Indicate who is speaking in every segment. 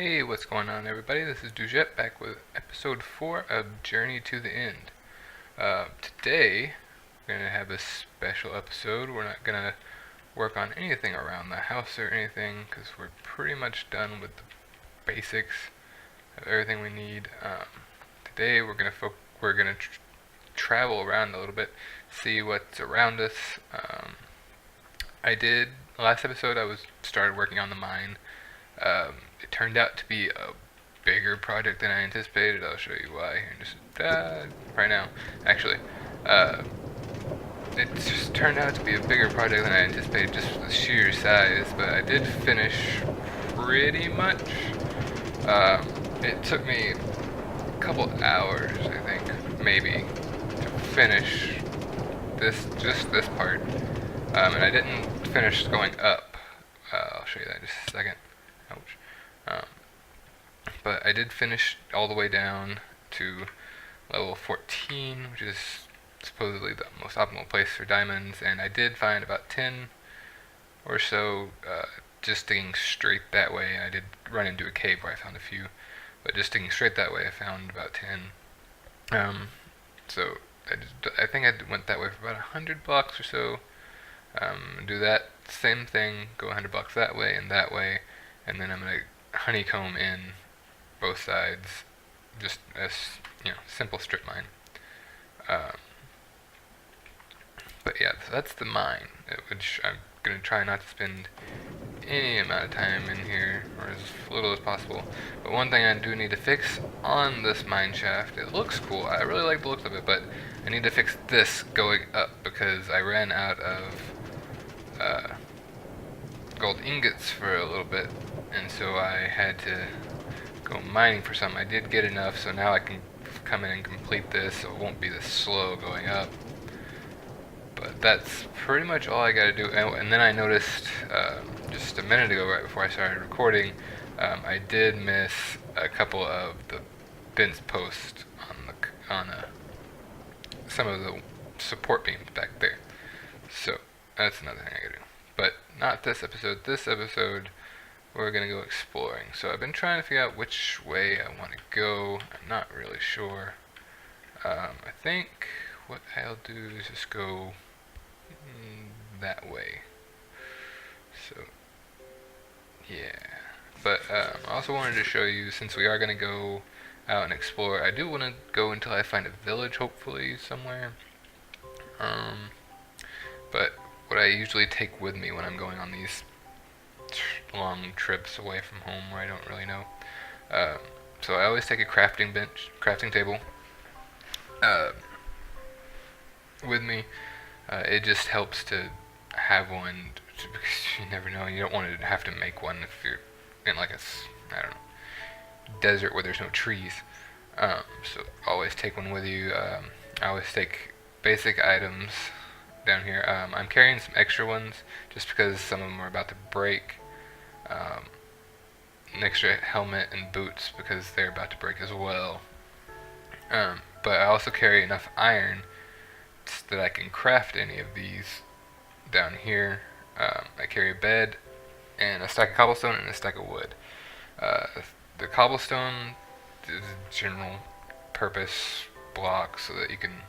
Speaker 1: Hey, what's going on, everybody? This is Dujet back with episode 4 of Journey to the End. Today, we're going to have a special episode. We're not going to work on anything around the house or anything because we're pretty much done with the basics of everything we need. Today, we're going to travel around a little bit, see what's around us. Last episode, I started working on the mine. It turned out to be a bigger project than I anticipated. I'll show you why here in just right now. Actually, it just turned out to be a bigger project than I anticipated, just for the sheer size. But I did finish pretty much. It took me a couple hours, I think, maybe, to finish just this part. And I didn't finish going up. I'll show you that in just a second. Ouch. But I did finish all the way down to level 14, which is supposedly the most optimal place for diamonds, and I did find about 10 or so just digging straight that way. I did run into a cave where I found a few, but just digging straight that way I found about 10. So I think I went that way for about 100 blocks or so. Do that same thing, go 100 blocks that way, and then I'm going to honeycomb in both sides, just as, simple strip mine. But yeah, so that's the mine, which I'm going to try not to spend any amount of time in here, or as little as possible. But one thing I do need to fix on this mine shaft, it looks cool, I really like the looks of it, but I need to fix this going up because I ran out of gold ingots for a little bit, and so I had to go mining for some. I did get enough, so now I can come in and complete this, so it won't be this slow going up. But that's pretty much all I gotta do. And then I noticed just a minute ago, right before I started recording, I did miss a couple of the fence posts on some of the support beams back there. So that's another thing I gotta do. But not this episode. This episode, we're gonna go exploring. So I've been trying to figure out which way I want to go. I'm not really sure. I think what I'll do is just go that way. So yeah. But I also wanted to show you, since we are gonna go out and explore, I do want to go until I find a village, hopefully somewhere. But what I usually take with me when I'm going on these long trips away from home where I don't really know. So I always take a crafting table with me. It just helps to have one because you never know. You don't want to have to make one if you're in like I don't know, desert where there's no trees. So always take one with you. I always take basic items down here. I'm carrying some extra ones just because some of them are about to break. An extra helmet and boots because they're about to break as well. But I also carry enough iron that I can craft any of these down here. I carry a bed and a stack of cobblestone and a stack of wood. The cobblestone is a general purpose block so that you can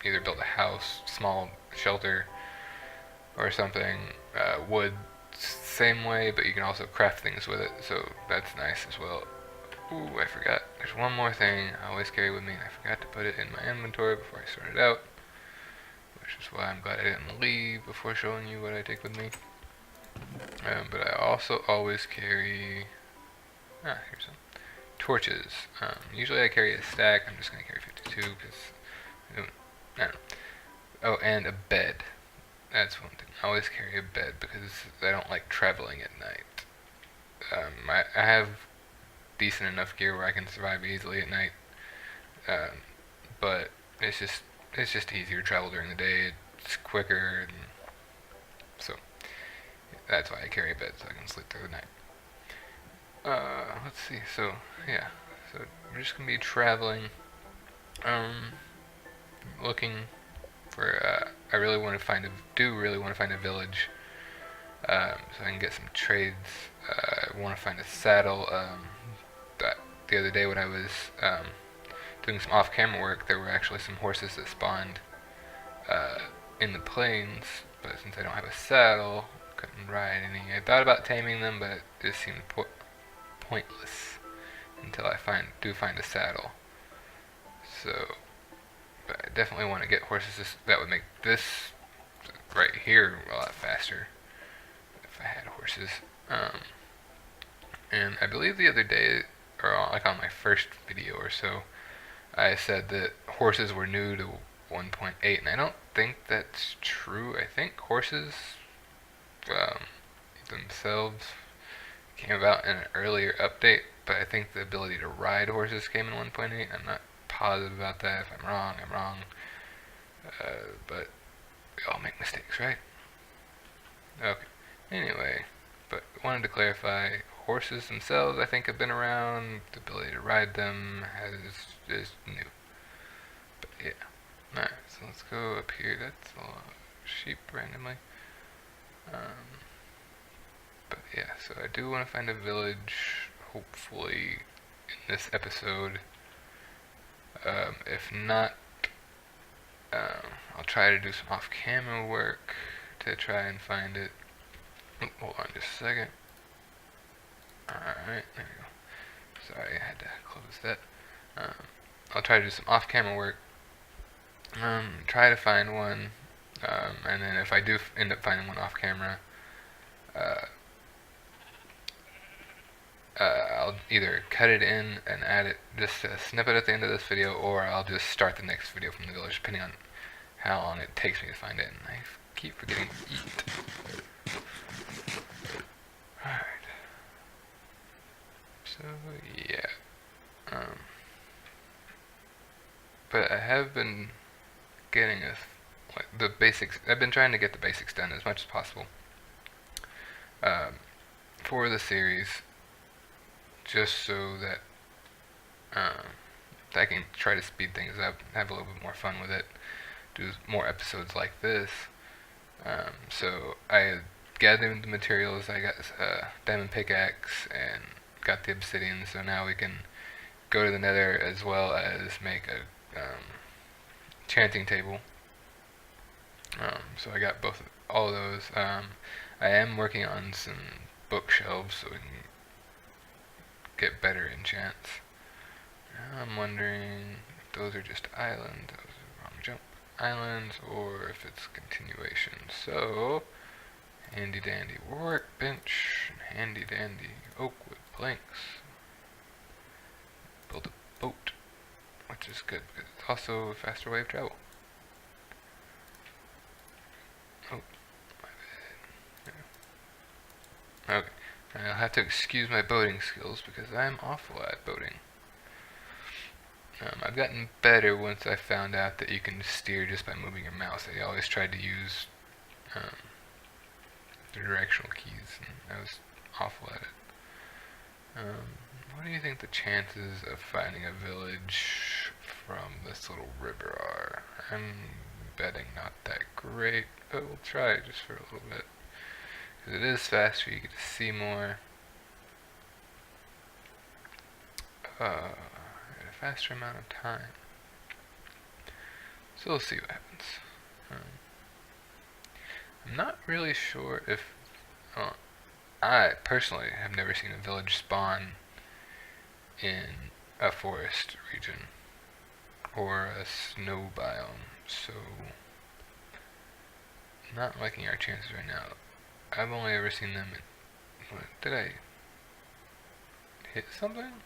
Speaker 1: either build a house, small shelter, or something. Wood, same way, but you can also craft things with it, so that's nice as well. Ooh, I forgot. There's one more thing I always carry with me. I forgot to put it in my inventory before I started out, which is why I'm glad I didn't leave before showing you what I take with me. But I also always carry... here's some torches. Usually I carry a stack. I'm just going to carry 52 because I don't know. Oh, and a bed. That's one thing. I always carry a bed because I don't like traveling at night. I have decent enough gear where I can survive easily at night, but it's just easier to travel during the day. It's quicker, and so that's why I carry a bed so I can sleep through the night. Let's see. So yeah, so we're just gonna be traveling, looking for. I really want to find a village so I can get some trades. I want to find a saddle. That the other day when I was doing some off-camera work, there were actually some horses that spawned uh, in the plains, but since I don't have a saddle, couldn't ride any. I thought about taming them, but it just seemed pointless until I do find a saddle. So, but I definitely want to get horses that would make this right here a lot faster if I had horses. And I believe the other day, or like on my first video or so, I said that horses were new to 1.8, and I don't think that's true. I think horses um, themselves came about in an earlier update, but I think the ability to ride horses came in 1.8. I'm not positive about that. If I'm wrong, I'm wrong. But we all make mistakes, right? Okay. Anyway, but wanted to clarify, horses themselves I think have been around. The ability to ride them is new. But yeah. Alright, so let's go up here. That's a lot of sheep randomly. But yeah, so I do want to find a village, hopefully, in this episode. If not, I'll try to do some off-camera work to try and find it. Hold on just a second. Alright, there we go. Sorry, I had to close that. I'll try to do some off-camera work. Try to find one. And then if I do end up finding one off-camera, I'll either cut it in and add it, just a snippet at the end of this video, or I'll just start the next video from the village, depending on how long it takes me to find it. And I keep forgetting to eat. Alright. So, yeah. But I have been getting the basics. I've been trying to get the basics done as much as possible for the series, just so that I can try to speed things up, have a little bit more fun with it, do more episodes like this. So I gathered the materials. I got diamond pickaxe and got the obsidian, so now we can go to the nether as well as make a enchanting table. So I got all of those. I am working on some bookshelves so we can get better enchants. Now I'm wondering if those are just islands. That was the wrong jump. Islands, or if it's continuation. So, handy dandy workbench, and handy dandy oakwood planks. Build a boat, which is good because it's also a faster way of travel. Oh, my bad. Okay, I'll have to excuse my boating skills because I'm awful at boating. I've gotten better once I found out that you can steer just by moving your mouse. I always tried to use the directional keys, and I was awful at it. What do you think the chances of finding a village from this little river are? I'm betting not that great, but we'll try just for a little bit. Because it is faster, you get to see more. At a faster amount of time. So we'll see what happens. I'm not really sure if... I personally have never seen a village spawn in a forest region or a snow biome, so not liking our chances right now. I've only ever seen them in... What, did I hit something?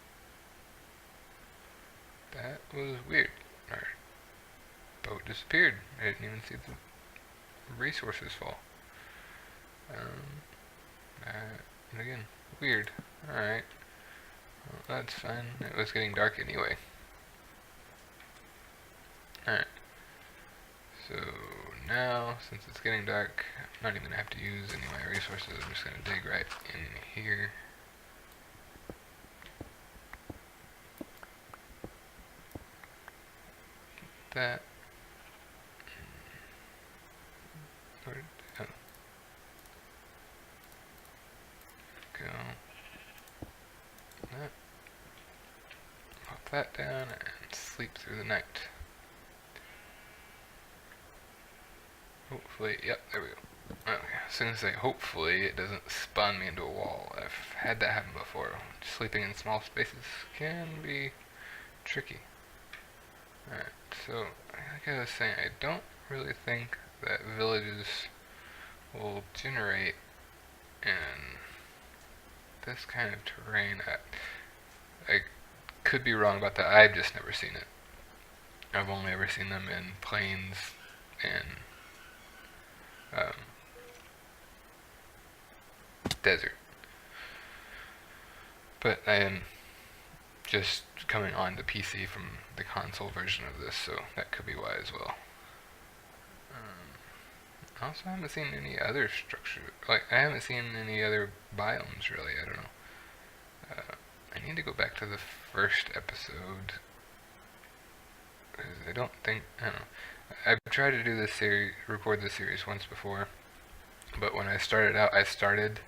Speaker 1: That was weird. Our boat disappeared. I didn't even see the resources fall. And again, weird. Alright. Well, that's fine. It was getting dark anyway. Alright. So now, since it's getting dark, I'm not even going to have to use any of my resources. I'm just going to dig right in here. That. that down and sleep through the night. Hopefully, yep, there we go. Okay, as soon as I say hopefully, it doesn't spawn me into a wall. I've had that happen before. Sleeping in small spaces can be tricky. Alright, so like I was saying, I don't really think that villages will generate in this kind of terrain. I could be wrong about that. I've just never seen it. I've only ever seen them in plains and desert. But I am just coming on the PC from the console version of this, so that could be why as well. I also haven't seen any other structure. Like, I haven't seen any other biomes, really. I don't know. I need to go back to the first episode. I don't know. I've tried to do this series, record this series once before, but when I started out, I started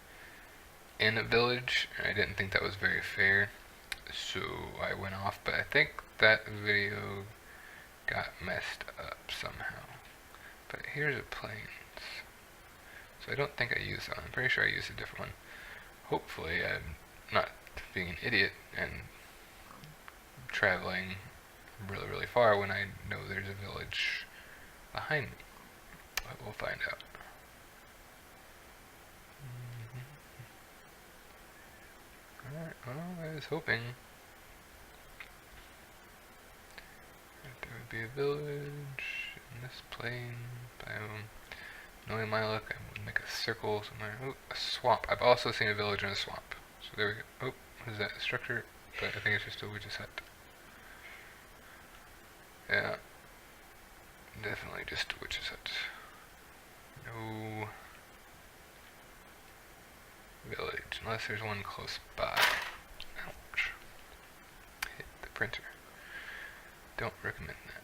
Speaker 1: in a village, and I didn't think that was very fair, so I went off, but I think that video got messed up somehow. But here's a plains. So I don't think I used that one. I'm pretty sure I used a different one. Hopefully I'm not being an idiot and traveling really, really far when I know there's a village behind me. But we'll find out. Alright, well, I was hoping that there would be a village in this plain biome. Knowing my luck, I would make a circle somewhere. Oh, a swamp. I've also seen a village in a swamp. So there we go. Oh, what is that? A structure? But I think it's just a witch's hut. Yeah. Definitely just a witch's hut. No village. Unless there's one close by. Ouch. Hit the printer. Don't recommend that.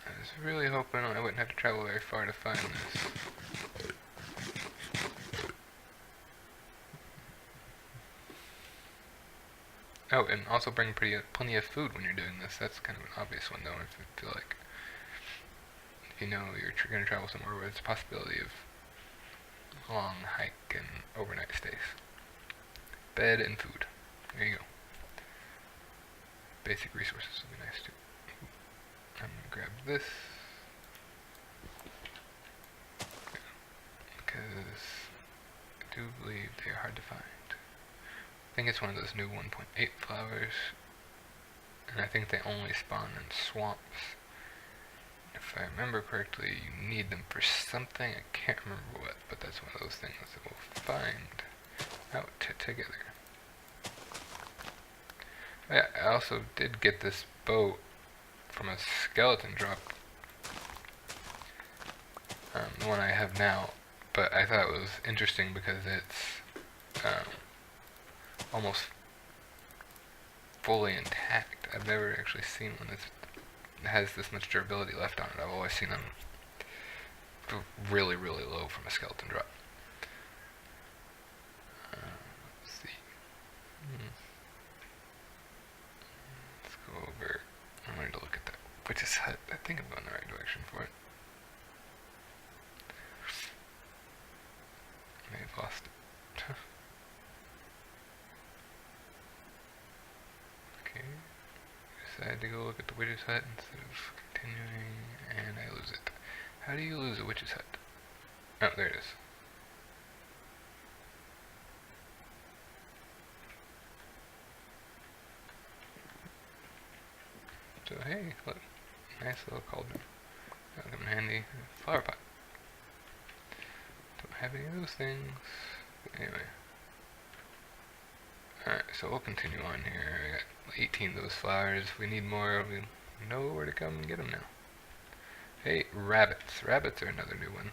Speaker 1: I was really hoping I wouldn't have to travel very far to find this. Oh, and also bring plenty of food when you're doing this. That's kind of an obvious one, though. I feel like if you know you're going to travel somewhere where there's a possibility of long hike and overnight stays. Bed and food. There you go. Basic resources would be nice too. I'm gonna grab this because I do believe they are hard to find. I think it's one of those new 1.8 flowers, and I think they only spawn in swamps. If I remember correctly, you need them for something. I can't remember what, but that's one of those things that we'll find out together. Yeah, I also did get this boat from a skeleton drop, the one I have now, but I thought it was interesting because it's almost fully intact. I've never actually seen one that has this much durability left on it. I've always seen them really, really low from a skeleton drop. Let's see. Let's go over. I wanted to look at that witch's hut. I think I'm going the right direction for it. I may have lost it. Okay. Decided to go look at the witch's hut instead of continuing, and I lose it. How do you lose a witch's hut? Oh, there it is. So hey, look, nice little cauldron. That'll come in handy. Flower pot. Don't have any of those things. But anyway. Alright, so we'll continue on here. I got 18 of those flowers. If we need more, we know where to come and get them now. Hey, rabbits. Rabbits are another new one.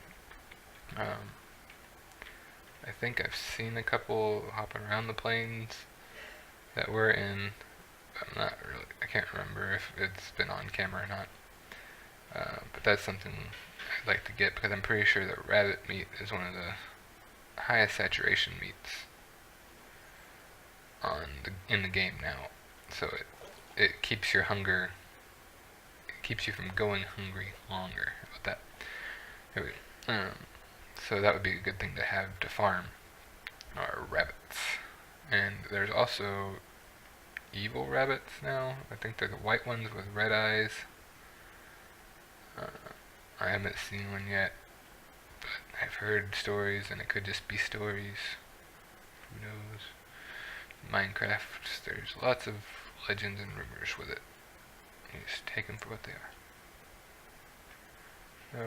Speaker 1: I think I've seen a couple hopping around the plains that were in. I'm not really, I can't remember if it's been on camera or not. But that's something I'd like to get because I'm pretty sure that rabbit meat is one of the highest saturation meats in the game now, so it keeps your hunger, it keeps you from going hungry longer. How about that? There we go. So that would be a good thing to have to farm, are rabbits. And there's also evil rabbits now. I think they're the white ones with red eyes. I haven't seen one yet, but I've heard stories, and it could just be stories. Who knows? Minecraft, there's lots of legends and rumors with it. You just take them for what they are.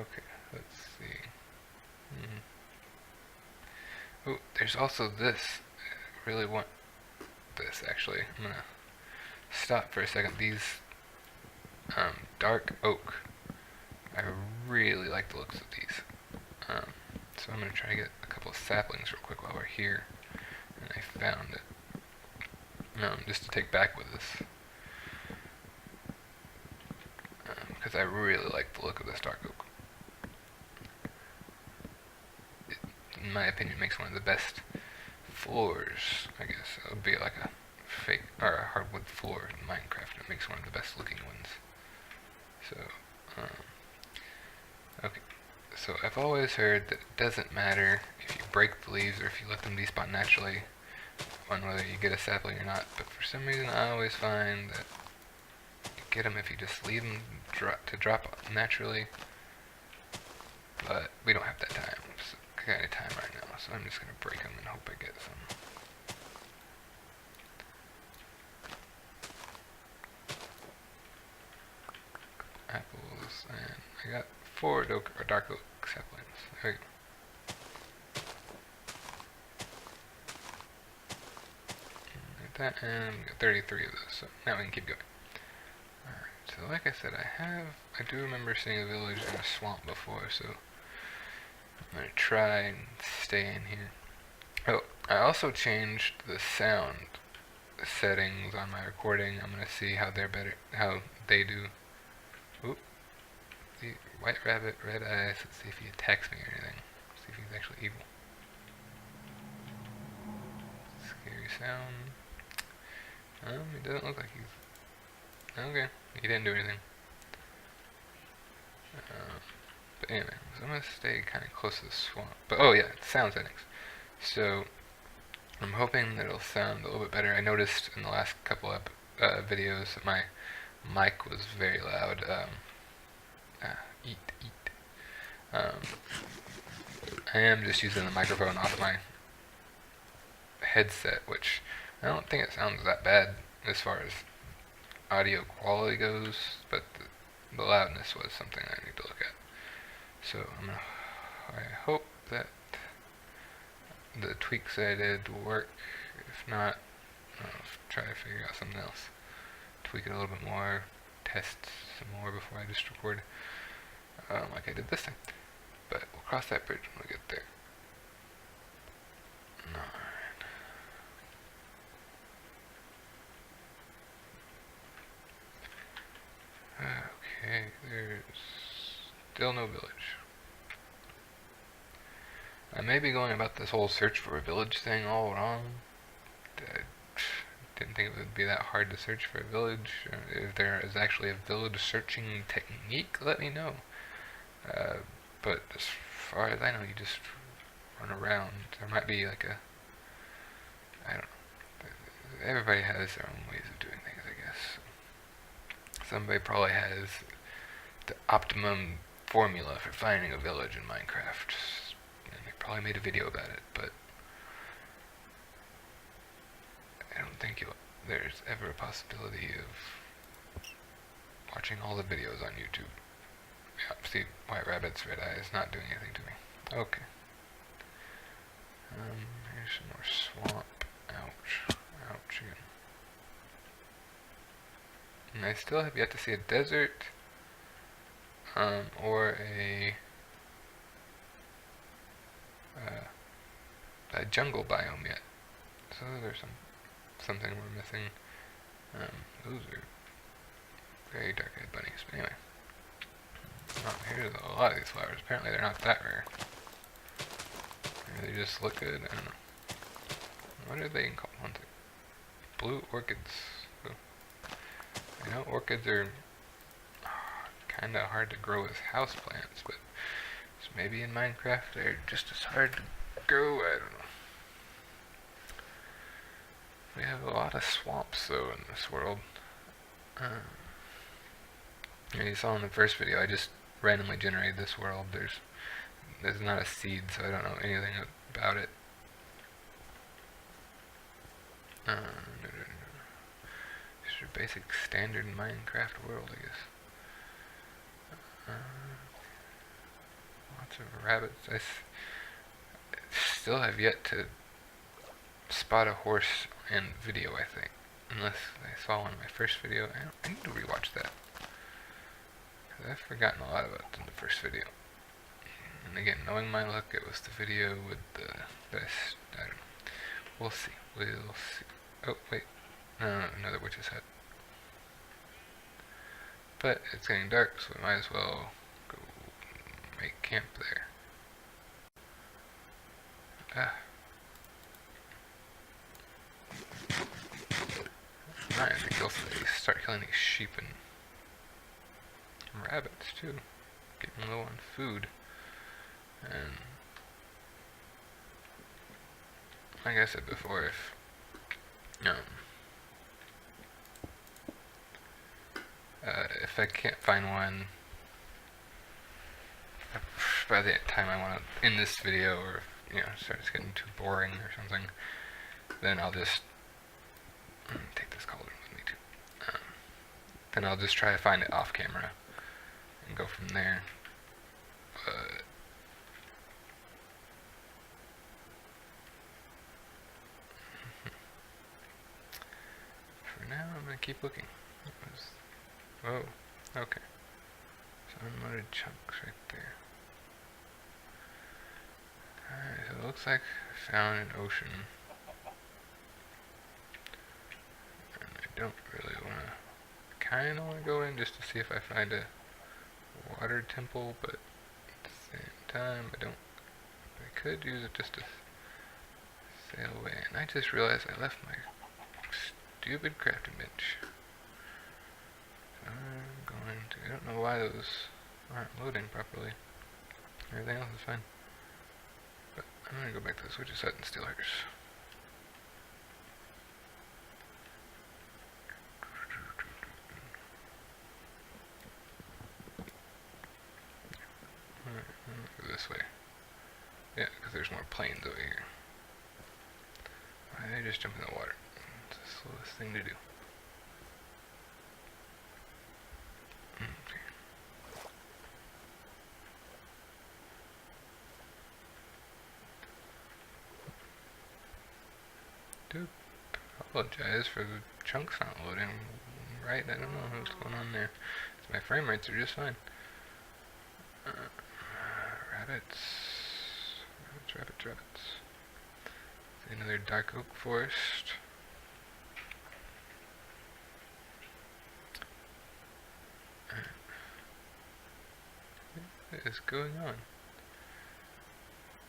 Speaker 1: Okay, let's see. Oh, there's also this. I really want this, actually. I'm gonna stop for a second. These dark oak. I really like the looks of these. So I'm gonna try to get a couple of saplings real quick while we're here. And I found it. Just to take back with us. Because I really like the look of this dark oak. It, in my opinion, makes one of the best floors, I guess. It would be like a fake, or a hardwood floor in Minecraft. It makes one of the best looking ones. So, okay. So I've always heard that it doesn't matter if you break the leaves or if you let them despawn naturally on whether you get a sapling or not, but for some reason I always find that you get them if you just leave them to drop naturally, but we don't have that time, kind of time right now, so I'm just going to break them and hope I get some. Apples, and I got 4 dark oak saplings. There we go. That, and we got 33 of those, so now we can keep going. Alright, so like I said, I do remember seeing a village in a swamp before, so I'm going to try and stay in here. Oh, I also changed the sound settings on my recording. I'm going to see how they do. Oop. See, white rabbit, red eyes. Let's see if he attacks me or anything. See if he's actually evil. Scary sound. He doesn't look like he's... Okay, he didn't do anything. But anyway, so I'm going to stay kind of close to the swamp. But oh yeah, sound settings. So, I'm hoping that it'll sound a little bit better. I noticed in the last couple of videos that my mic was very loud. I am just using the microphone off my headset, which I don't think it sounds that bad as far as audio quality goes, but the loudness was something I need to look at. So I hope that the tweaks I did will work. If not, I'll try to figure out something else. Tweak it a little bit more, test some more before I just record, like I did this time. But we'll cross that bridge when we get there. Okay, there's still no village. I may be going about this whole search for a village thing all wrong. I didn't think it would be that hard to search for a village. If there is actually a village searching technique, let me know. But as far as I know, you just run around. There might be like I don't know. Everybody has their own ways of doing things, I guess. Somebody probably has the optimum formula for finding a village in Minecraft. And they probably made a video about it, but I don't think there's ever a possibility of watching all the videos on YouTube. Yeah, see, white rabbits, red eyes, not doing anything to me. Okay. Here's some more swamp. Ouch. Ouch again. And I still have yet to see a desert, or a jungle biome yet. So there's something we're missing. Those are very dark-eyed bunnies. But anyway. Oh, here's a lot of these flowers. Apparently they're not that rare. Or they just look good. I don't know. What are they called? One thing. Blue orchids. So, I know orchids are kind of hard to grow as houseplants, but maybe in Minecraft they're just as hard to grow. I don't know. We have a lot of swamps though in this world. And you saw in the first video, I just randomly generated this world. There's not a seed, so I don't know anything about it. Just your basic standard Minecraft world, I guess. Lots of rabbits. I still have yet to spot a horse in video, I think. Unless I saw one in my first video. I need to rewatch that. Because I've forgotten a lot about it in the first video. And again, knowing my luck, it was the video with the best. I don't know. We'll see. We'll see. Oh, wait. No, another witch's hut. But it's getting dark, so we might as well go make camp there. Alright, I think they'll start killing these sheep and rabbits too. Getting low on food. And like I said before, if I can't find one by the time I want to end this video, or if, it starts getting too boring or something, then I'll just take this cauldron with me too. Then I'll just try to find it off camera and go from there. But for now, I'm gonna keep looking. Oh, okay. So unloaded chunks right there. Alright, so it looks like I found an ocean. And I don't really wanna, kinda wanna go in just to see if I find a water temple, but at the same time I could use it just to sail away. And I just realized I left my stupid crafting bench. I don't know why those aren't loading properly. Everything else is fine. But I'm gonna go back to the witch's hut and steal hers. Alright, I'm gonna go this way. Yeah, because there's more plains over here. Why did I just jump in the water? It's the slowest thing to do. Dude, apologize for the chunks not loading right. I don't know what's going on there. My frame rates are just fine. Rabbits. Rabbits. Another dark oak forest. What is going on?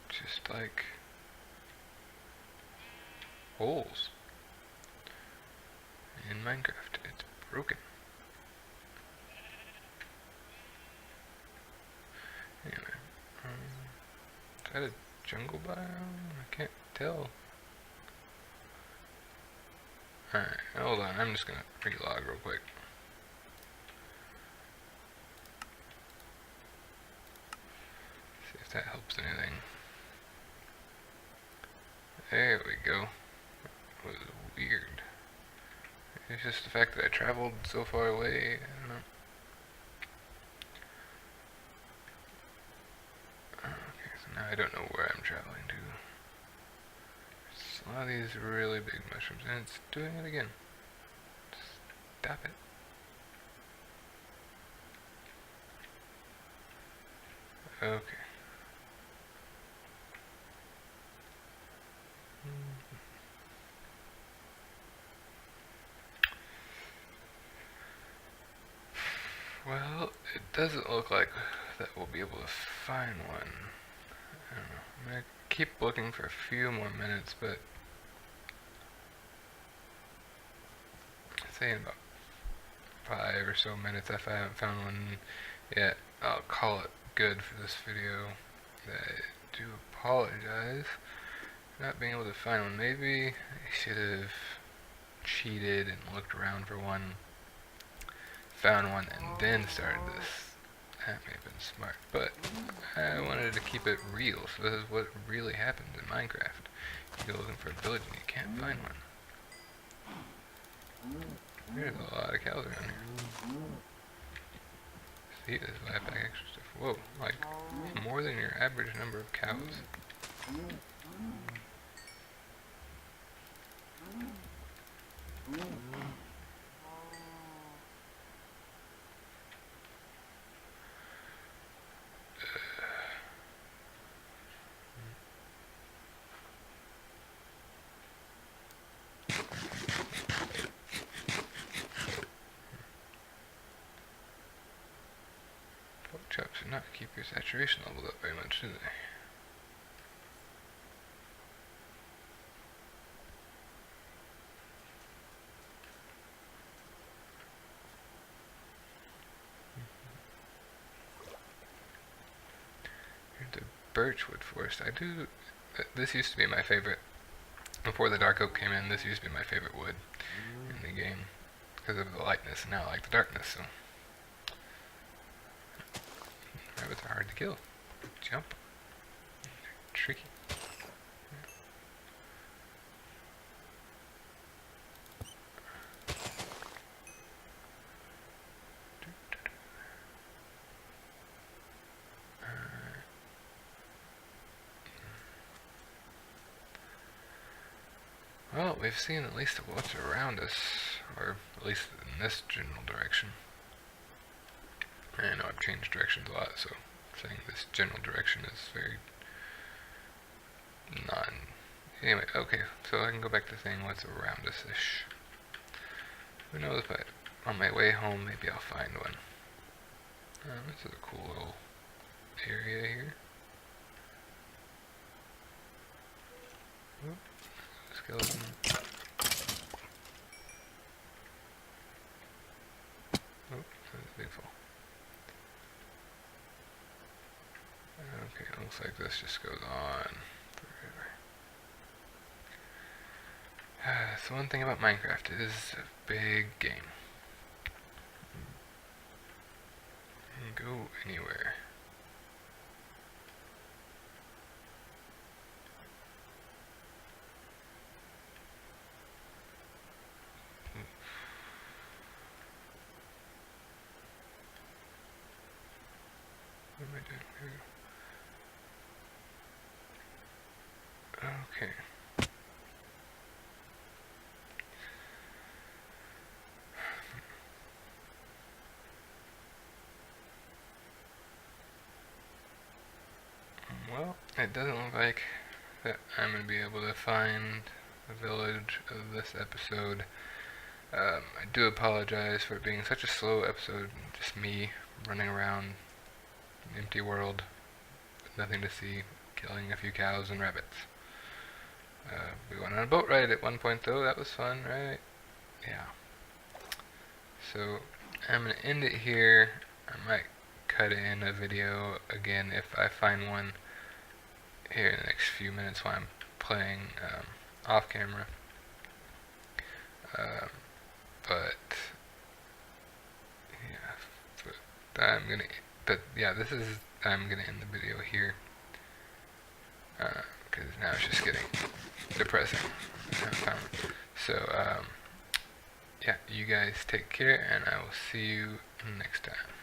Speaker 1: Just like holes in Minecraft. It's broken. Anyway, is that a jungle biome? I can't tell. Alright, hold on. I'm just gonna relog real quick. See if that helps anything. There we go. That was weird. It's just the fact that I traveled so far away. I don't know. Okay, so now I don't know where I'm traveling to. There's a lot of these really big mushrooms, and it's doing it again. Stop it. Okay. Well, it doesn't look like that we'll be able to find one. I don't know. I'm gonna keep looking for a few more minutes, but I'd say in about 5 or so minutes, if I haven't found one yet, I'll call it good for this video. I do apologize for not being able to find one. Maybe I should have cheated and looked around for one, found one, and then started this. That may have been smart, but I wanted to keep it real, so this is what really happens in Minecraft. You go looking for a village and you can't find one. There's a lot of cows around here. See, this is why I pack extra stuff. Whoa, like, more than your average number of cows. Pork chops do not keep your saturation level up very much, do they? Here's the birchwood forest. This used to be my favorite. Before the dark oak came in, this used to be my favorite wood in the game because of the lightness, and now I like the darkness, so. Rabbits are hard to kill. Jump. They're tricky. Well, we've seen at least what's around us, or at least in this general direction. I know I've changed directions a lot, so saying this general direction is very Anyway, okay, so I can go back to saying what's around us-ish. Who knows, but on my way home, maybe I'll find one. This is a cool little area here. Oop, skeleton. Oh, that's beautiful. Okay, it looks like this just goes on forever. That's the one thing about Minecraft, it is a big game. You can go anywhere. What am I doing here? Okay. Well, it doesn't look like that I'm going to be able to find a village of this episode. I do apologize for it being such a slow episode, just me running around an empty world with nothing to see, killing a few cows and rabbits. We went on a boat ride at one point though, that was fun, right? Yeah. So, I'm going to end it here. I might cut in a video again if I find one here in the next few minutes while I'm playing off camera. But yeah, I'm gonna end the video here because now it's just getting depressing. So yeah, you guys take care, and I will see you next time.